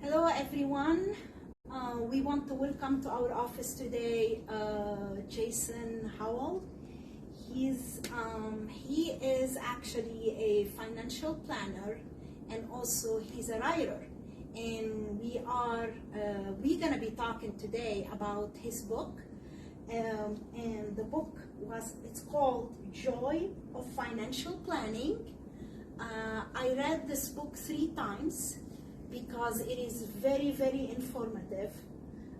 Hello everyone. We want to welcome to our office today Jason Howell. He is actually a financial planner and also he's a writer. And we're gonna be talking today about his book. And the book it's called Joy of Financial Planning. I read this book 3 times because it is very, very informative.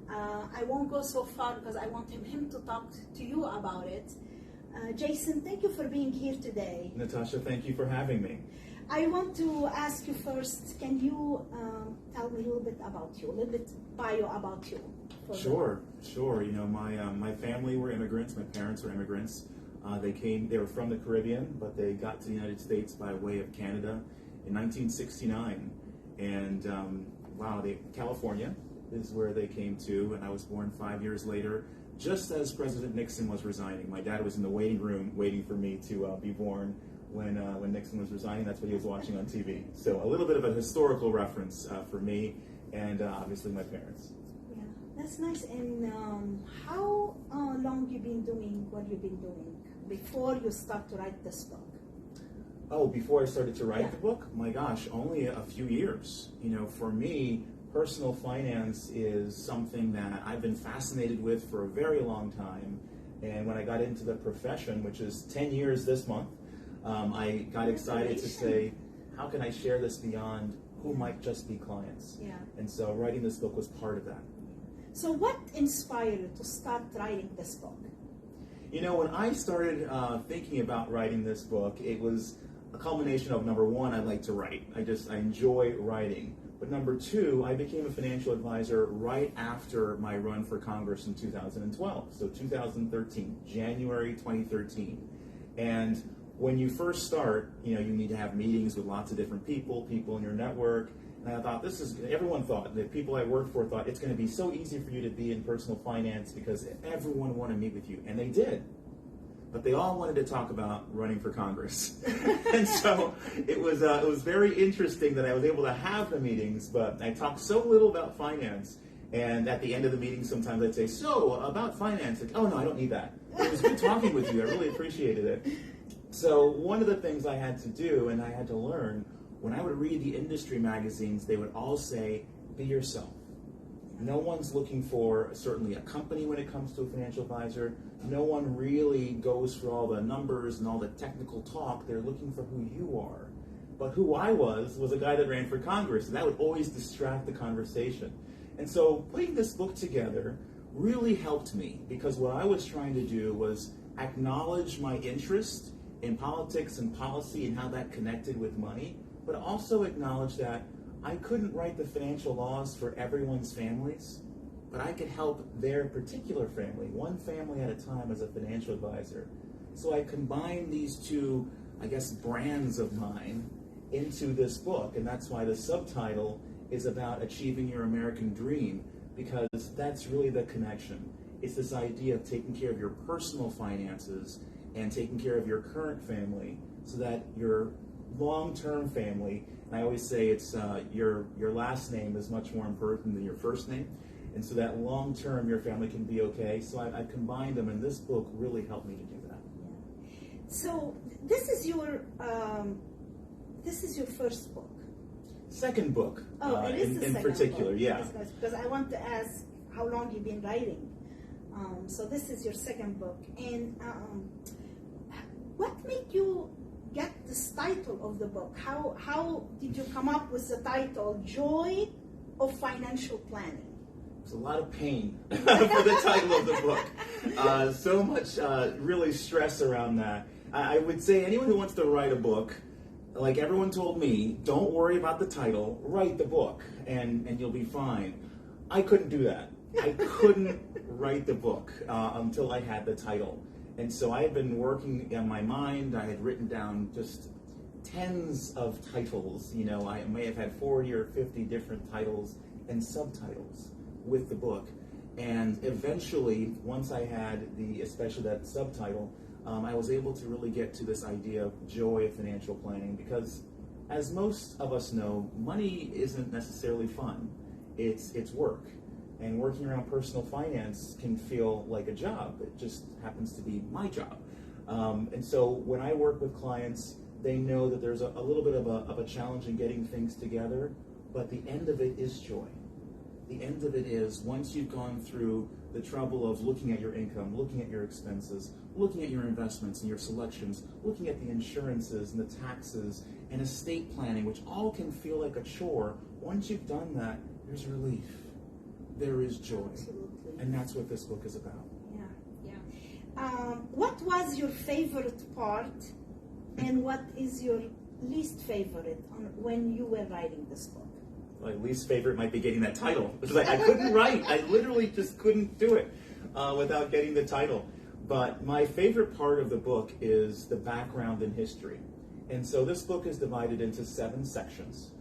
I won't go so far because I want him to talk to you about it. Jason, thank you for being here today. Natasha, thank you for having me. I want to ask you first, can you tell me a little bit about you, a little bit bio about you? Sure. You know, my family were immigrants. My parents were immigrants. They were from the Caribbean, but they got to the United States by way of Canada in 1969. And California is where they came to, and I was born 5 years later, just as President Nixon was resigning. My dad was in the waiting room waiting for me to be born when Nixon was resigning. That's what he was watching on TV. So a little bit of a historical reference for me and obviously my parents. Yeah, that's nice. And how long you been doing what you've been doing before you start to write this book? Oh, before I started to write the book? My gosh, only a few years. You know, for me, personal finance is something that I've been fascinated with for a very long time. And when I got into the profession, which is 10 years this month, I got excited to say, how can I share this beyond who might just be clients? Yeah. And so writing this book was part of that. So what inspired you to start writing this book? You know, when I started thinking about writing this book, it was a culmination of, number one, I like to write. I enjoy writing. But number two, I became a financial advisor right after my run for Congress in 2012. So 2013, January 2013. And when you first start, you know, you need to have meetings with lots of different people in your network. And I thought everyone thought, the people I worked for thought it's going to be so easy for you to be in personal finance because everyone wanted to meet with you. And they did. But they all wanted to talk about running for Congress. And so it was very interesting that I was able to have the meetings, but I talked so little about finance. And at the end of the meeting, sometimes I'd say, so about finance. Like, oh no, I don't need that. It was good talking with you. I really appreciated it. So one of the things I had to do and I had to learn, when I would read the industry magazines, they would all say, be yourself. No one's looking for certainly a company when it comes to a financial advisor. No one really goes for all the numbers and all the technical talk. They're looking for who you are. But who I was a guy that ran for Congress, and that would always distract the conversation. And so putting this book together really helped me, because what I was trying to do was acknowledge my interest in politics and policy and how that connected with money, but also acknowledge that I couldn't write the financial laws for everyone's families, but I could help their particular family, one family at a time, as a financial advisor. So I combined these two, I guess, brands of mine into this book, and that's why the subtitle is about achieving your American dream, because that's really the connection. It's this idea of taking care of your personal finances and taking care of your current family so that your long-term family, and I always say it's your last name is much more important than your first name, and so that long-term your family can be okay. So I combined them, and this book really helped me to do that. Yeah. So this is your first book. Second book. Oh, it is the in second particular, book. yeah. Because I want to ask how long you've been writing. So this is your second book, and what made you get this title of the book? How did you come up with the title, Joy of Financial Planning? There's a lot of pain for the title of the book. So much really stress around that. I would say anyone who wants to write a book, like everyone told me, don't worry about the title, write the book and you'll be fine. I couldn't do that. I couldn't write the book until I had the title. And so I had been working in my mind. I had written down just tens of titles. You know, I may have had 40 or 50 different titles and subtitles with the book. And eventually, once I had especially that subtitle, I was able to really get to this idea of joy of financial planning, because as most of us know, money isn't necessarily fun. it's work. And working around personal finance can feel like a job. It just happens to be my job. And so when I work with clients, they know that there's a little bit of a challenge in getting things together, but the end of it is joy. The end of it is, once you've gone through the trouble of looking at your income, looking at your expenses, looking at your investments and your selections, looking at the insurances and the taxes and estate planning, which all can feel like a chore, once you've done that, there's relief. There is joy. Absolutely. And that's what this book is about. What was your favorite part and what is your least favorite when you were writing this book? My least favorite might be getting that title. It's like I couldn't write. I literally just couldn't do it without getting the title. But my favorite part of the book is the background and history. And so this book is divided into 7 sections.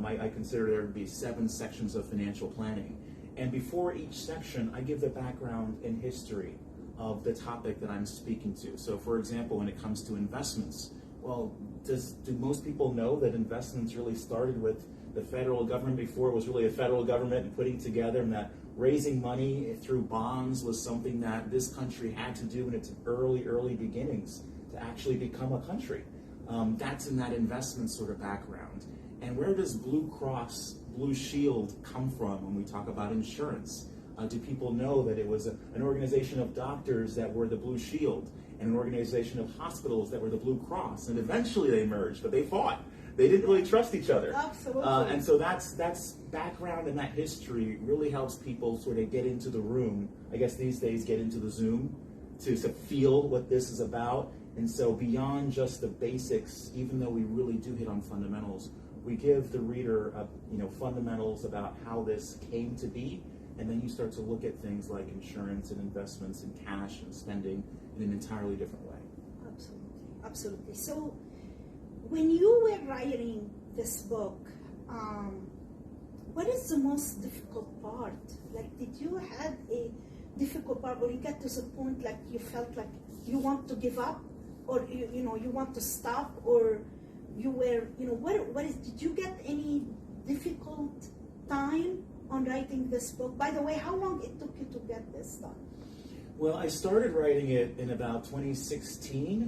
I consider there to be 7 sections of financial planning. And before each section, I give the background and history of the topic that I'm speaking to. So for example, when it comes to investments, well, do most people know that investments really started with the federal government before it was really a federal government and putting together, and that raising money through bonds was something that this country had to do in its early beginnings to actually become a country. That's in that investment sort of background. And where does Blue Cross Blue Shield come from when we talk about insurance? Do people know that it was an organization of doctors that were the Blue Shield and an organization of hospitals that were the Blue Cross? And eventually they merged, but they fought. They didn't really trust each other. Absolutely. And so that's background and that history really helps people sort of get into the room. I guess these days get into the Zoom to feel what this is about. And so beyond just the basics, even though we really do hit on fundamentals, we give the reader fundamentals about how this came to be. And then you start to look at things like insurance and investments and cash and spending in an entirely different way. Absolutely. So when you were writing this book, what is the most difficult part? Like, did you have a difficult part where you get to the point like you felt like you want to give up, or you want to stop, or you were, did you get any difficult time on writing this book? By the way, how long it took you to get this done? Well, I started writing it in about 2016,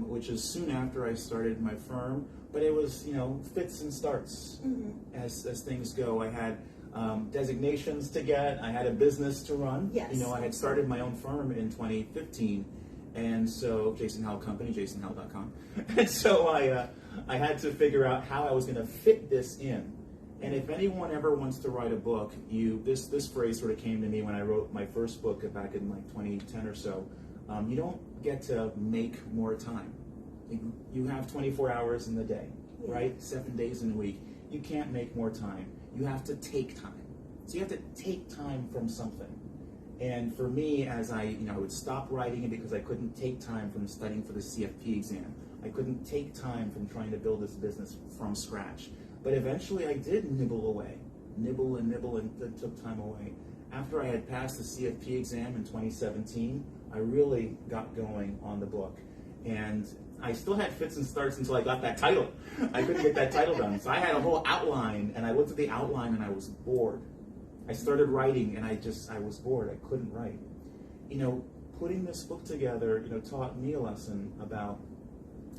which is soon after I started my firm. But it was, fits and starts as things go. I had designations to get. I had a business to run. Yes. I had started my own firm in 2015, and so Jason Howell Company, jasonhowell.com. And so I had to figure out how I was going to fit this in. And if anyone ever wants to write a book, this phrase sort of came to me when I wrote my first book back in like 2010 or so. You don't get to make more time. You have 24 hours in the day, right? 7 days in a week. You can't make more time. You have to take time. So you have to take time from something. And for me, as I would stop writing it because I couldn't take time from studying for the CFP exam. I couldn't take time from trying to build this business from scratch. But eventually I did nibble and took time away. After I had passed the CFP exam in 2017, I really got going on the book. And I still had fits and starts until I got that title. I couldn't get that title done. So I had a whole outline, and I looked at the outline and I was bored. I started writing and I was bored. I couldn't write. Putting this book together, taught me a lesson about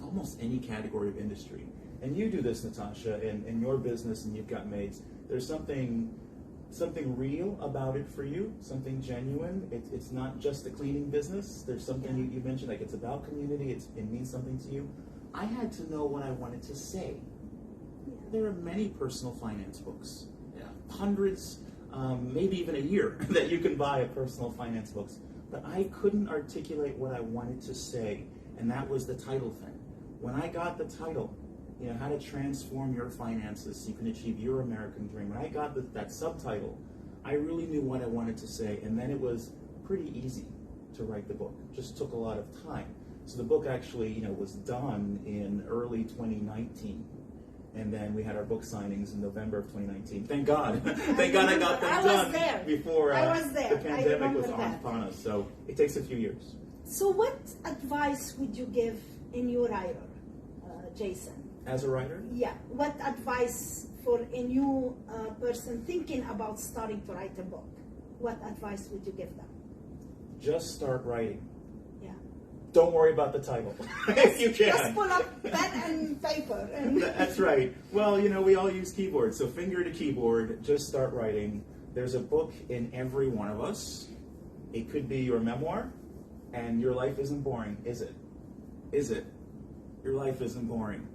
almost any category of industry. And you do this, Natasha, in your business, and you've got maids. There's something real about it for you, something genuine. It's not just a cleaning business. There's something you mentioned, like it's about community, it means something to you. I had to know what I wanted to say. There are many personal finance books, hundreds, maybe even a year that you can buy of personal finance books. But I couldn't articulate what I wanted to say, and that was the title thing. When I got the title, how to transform your finances so you can achieve your American dream. When I got that subtitle, I really knew what I wanted to say, and then it was pretty easy to write the book. It just took a lot of time. So the book actually, was done in early 2019, and then we had our book signings in November of 2019. Thank God. Thank God I got that done before the pandemic was upon us. So it takes a few years. So what advice would you give in your writer, Jason? As a writer? Yeah. What advice for a new person thinking about starting to write a book, what advice would you give them? Just start writing. Yeah. Don't worry about the title, if you can. Just pull up pen and paper. And That's right. Well, we all use keyboards, so finger to keyboard, just start writing. There's a book in every one of us. It could be your memoir, and your life isn't boring, is it? Is it? Your life isn't boring.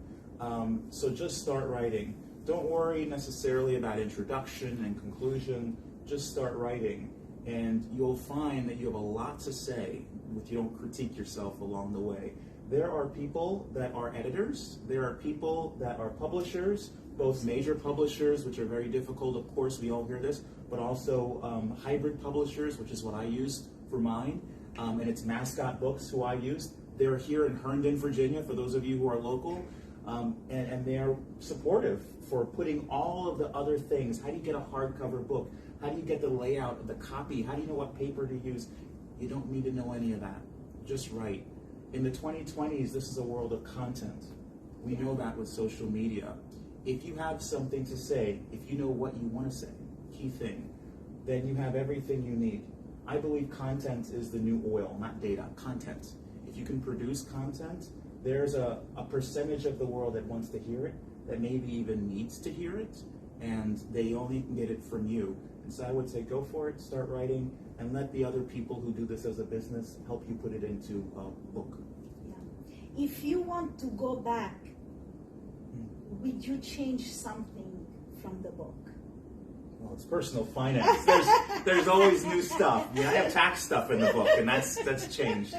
So just start writing. Don't worry necessarily about introduction and conclusion. Just start writing, and you'll find that you have a lot to say if you don't critique yourself along the way. There are people that are editors. There are people that are publishers, both major publishers, which are very difficult, of course, we all hear this, but also hybrid publishers, which is what I used for mine, and it's Mascot Books who I used. They're here in Herndon, Virginia, for those of you who are local, and they're supportive for putting all of the other things. How do you get a hardcover book? How do you get the layout of the copy? How do you know what paper to use? You don't need to know any of that. Just write. In the 2020s, this is a world of content. We know that with social media. If you have something to say, if you know what you want to say, key thing, then you have everything you need. I believe content is the new oil, not data, content. If you can produce content, there's a percentage of the world that wants to hear it, that maybe even needs to hear it, and they only can get it from you. And so I would say go for it, start writing, and let the other people who do this as a business help you put it into a book. Yeah. If you want to go back, would you change something from the book? Well, it's personal finance. There's always new stuff. I have tax stuff in the book, and that's changed.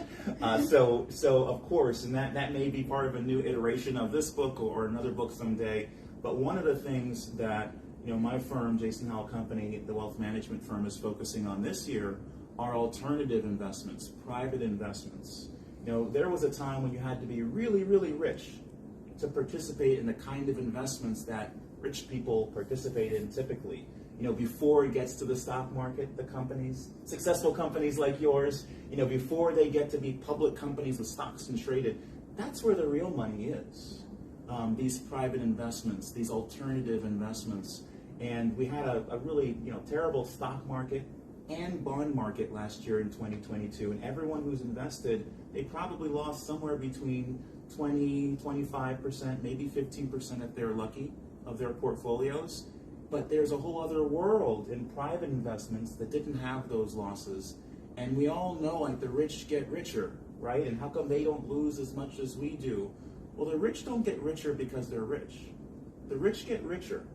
So of course, and that may be part of a new iteration of this book or another book someday. But one of the things that my firm, Jason Howell Company, the wealth management firm, is focusing on this year are alternative investments, private investments. There was a time when you had to be really, really rich to participate in the kind of investments that rich people participate in typically. Before it gets to the stock market, the companies, successful companies like yours, before they get to be public companies with stocks and traded, that's where the real money is. These private investments, these alternative investments. And we had a really terrible stock market and bond market last year in 2022. And everyone who's invested, they probably lost somewhere between 20, 25%, maybe 15% if they're lucky of their portfolios. But there's a whole other world in private investments that didn't have those losses. And we all know the rich get richer, right? And how come they don't lose as much as we do? Well, the rich don't get richer because they're rich. The rich get richer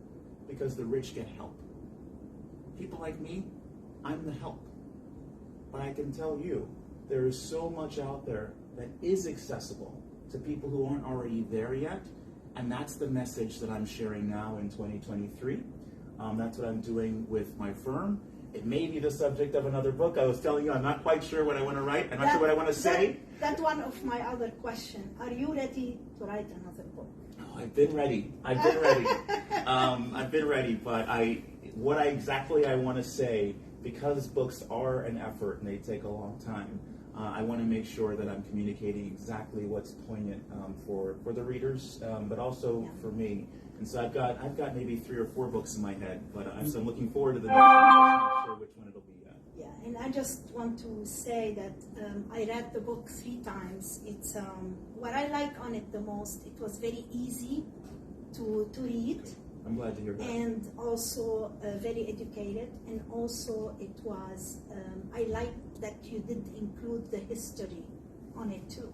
because the rich get help. People like me, I'm the help. But I can tell you, there is so much out there that is accessible to people who aren't already there yet. And that's the message that I'm sharing now in 2023. That's what I'm doing with my firm. It may be the subject of another book. I was telling you, I'm not quite sure what I want to write. I'm not sure what I want to say. That's one of my other questions. Are you ready to write another book? Oh, I've been ready. I've been ready. I've been ready, but what exactly I want to say, because books are an effort and they take a long time, I want to make sure that I'm communicating exactly what's poignant for the readers, but also for me. And so I've got maybe 3 or 4 books in my head, but so I'm looking forward to the next one. I'm just not sure which one it'll be yet. Yeah, and I just want to say that I read the book 3 times. It's what I like on it the most. It was very easy to read. I'm glad to hear that. And also very educated, and also it was, I like that you did include the history on it too.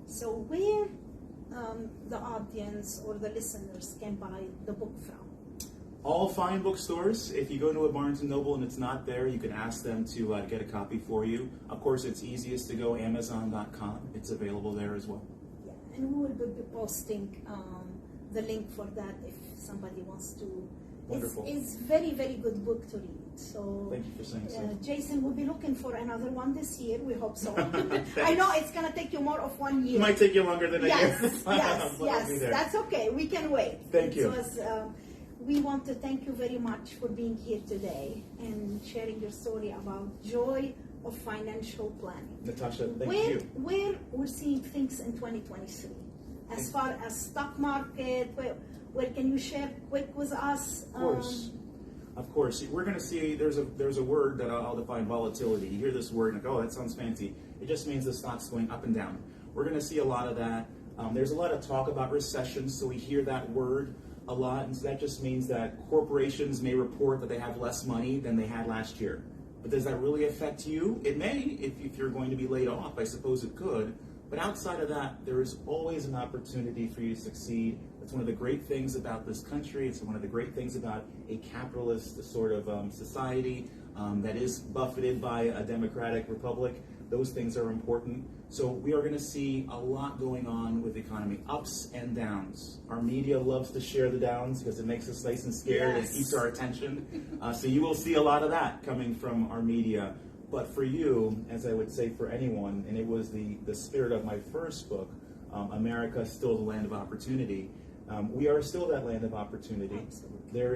So where the audience or the listeners can buy the book from? All fine bookstores. If you go to a Barnes & Noble and it's not there, you can ask them to get a copy for you. Of course, it's easiest to go Amazon.com. It's available there as well. And we will be posting the link for that if somebody wants to. Wonderful. It's very, very good book to read. So thank you for saying so. Jason will be looking for another one this year. We hope so. I know it's going to take you more of 1 year. It might take you longer than a year. Yes. That's okay. We can wait. Thank you. So we want to thank you very much for being here today and sharing your story about joy of financial planning. Natasha, thank you. Where we're seeing things in 2023. as far as stock market, where can you share quick with us? Of course. Of course. We're going to see there's a word that I'll define: volatility. You hear this word and go, oh, that sounds fancy. It just means the stock's going up and down. We're going to see a lot of that. There's a lot of talk about recession, so we hear that word a lot, and so that just means that corporations may report that they have less money than they had last year. But does that really affect you? It may. If you're going to be laid off, I suppose it could. But outside of that, there is always an opportunity for you to succeed. It's one of the great things about this country. It's one of the great things about a capitalist sort of society that is buffeted by a democratic republic. Those things are important. So we are going to see a lot going on with the economy, ups and downs. Our media loves to share the downs because it makes us nice and scared. Yes. And it keeps our attention. So you will see a lot of that coming from our media. But for you, as I would say for anyone, and it was the spirit of my first book, America Still the Land of Opportunity. We are still that land of opportunity. Absolutely. There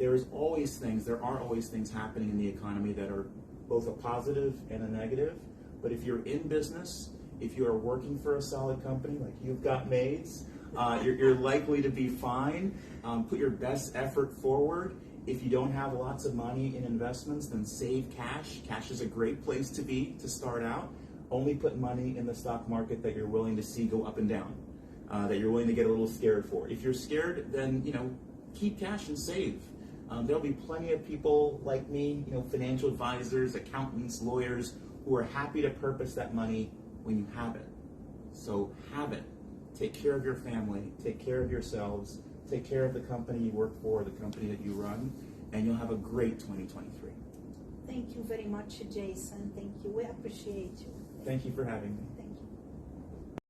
are always things happening in the economy that are both a positive and a negative. But if you're in business, if you are working for a solid company like You've Got Maids, you're likely to be fine. Put your best effort forward. If you don't have lots of money in investments, then save cash. Cash is a great place to be to start out. Only put money in the stock market that you're willing to see go up and down, that you're willing to get a little scared for. If you're scared, then keep cash and save. There'll be plenty of people like me, financial advisors, accountants, lawyers, who are happy to purpose that money when you have it. So have it. Take care of your family. Take care of yourselves. Take care of the company you work for, the company that you run, and you'll have a great 2023. Thank you very much, Jason. Thank you. We appreciate you. Thank you for having me.